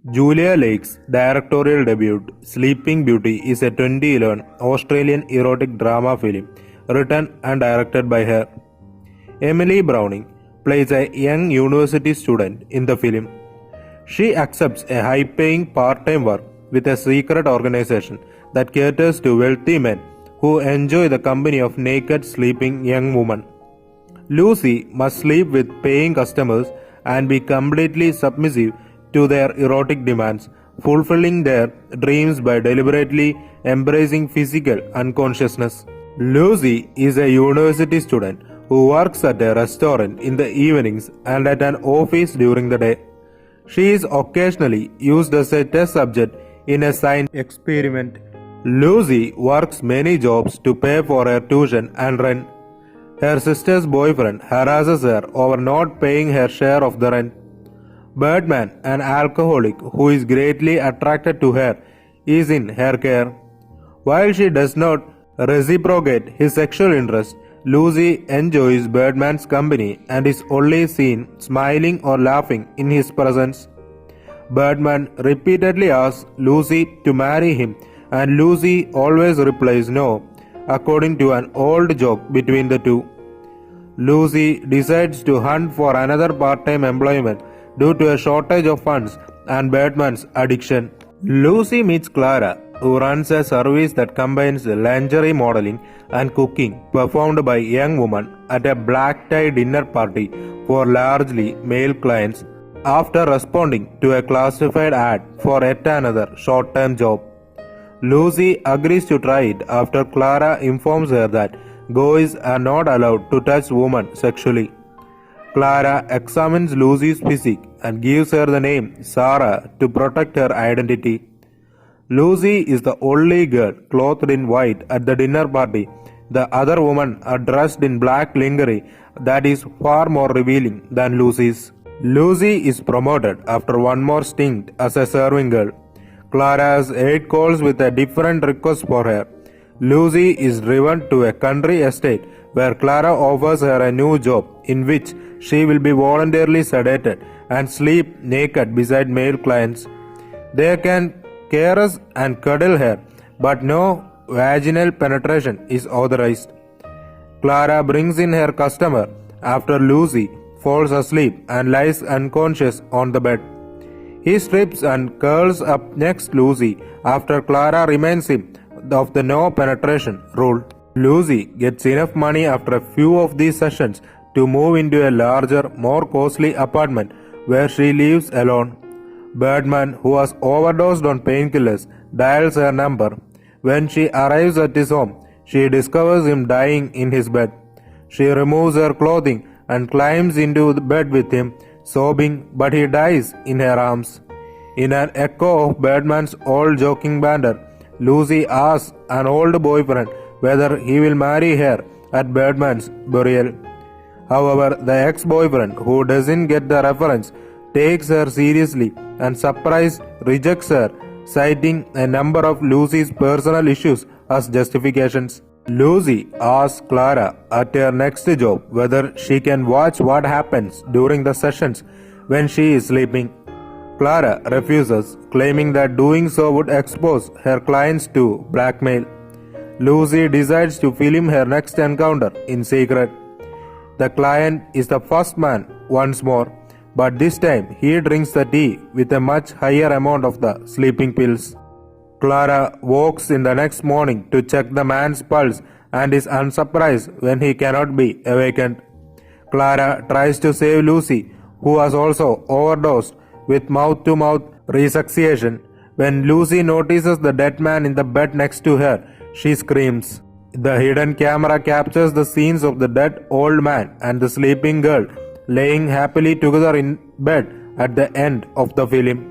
Julia Lake's directorial debut, Sleeping Beauty, is a 2011 Australian erotic drama film written and directed by her. Emily Browning plays a young university student in the film. She accepts a high paying part time work with a secret organization that caters to wealthy men who enjoy the company of naked sleeping young women. Lucy must sleep with paying customers and be completely submissive to their erotic demands, fulfilling their dreams by deliberately embracing physical unconsciousness. Lucy is a university student who works at a restaurant in the evenings and at an office during the day. She is occasionally used as a test subject in a science experiment. Lucy works many jobs to pay for her tuition and rent. Her sister's boyfriend harasses her over not paying her share of the rent. Birdman, an alcoholic who is greatly attracted to her, is in her care. While she does not reciprocate his sexual interest, Lucy enjoys Birdman's company and is only seen smiling or laughing in his presence. Birdman repeatedly asks Lucy to marry him, and Lucy always replies no, according to an old joke between the two. Lucy decides to hunt for another part-time employment due to a shortage of funds and Birdman's addiction. Lucy meets Clara, who runs a service that combines lingerie modeling and cooking performed by young women at a black-tie dinner party for largely male clients after responding to a classified ad for yet another short-term job. Lucy agrees to try it after Clara informs her that guys are not allowed to touch women sexually. Clara examines Lucy's physique and gives her the name Sarah to protect her identity. Lucy is the only girl clothed in white at the dinner party. The other women are dressed in black lingerie that is far more revealing than Lucy's. Lucy is promoted after one more stint as a serving girl. Clara has 8 calls with a different request for her. Lucy is driven to a country estate where Clara offers her a new job in which she will be voluntarily sedated and sleep naked beside male clients. They can caress and cuddle her, but no vaginal penetration is authorized. Clara brings in her customer after Lucy falls asleep and lies unconscious on the bed. He strips and curls up next Lucy after Clara reminds him of the no penetration rule. Lucy gets enough money after a few of these sessions to move into a larger, more costly apartment where she lives alone. Birdman, who has overdosed on painkillers, dials her number. When she arrives at his home, she discovers him dying in his bed. She removes her clothing and climbs into the bed with him, sobbing, but he dies in her arms. In an echo of Birdman's old joking banter, Lucy asks an old boyfriend whether he will marry her at Birdman's burial. However, the ex-boyfriend, who doesn't get the reference, takes her seriously and surprised rejects her, citing a number of Lucy's personal issues as justifications. Lucy asks Clara at her next job whether she can watch what happens during the sessions when she is sleeping. Clara refuses, claiming that doing so would expose her clients to blackmail. Lucy decides to film her next encounter in secret. The client is the first man once more, but this time he drinks the tea with a much higher amount of the sleeping pills. Clara wakes in the next morning to check the man's pulse and is unsurprised when he cannot be awakened. Clara tries to save Lucy, who has also overdosed, with mouth-to-mouth resuscitation. When Lucy notices the dead man in the bed next to her, she screams. The hidden camera captures the scenes of the dead old man and the sleeping girl laying happily together in bed at the end of the film.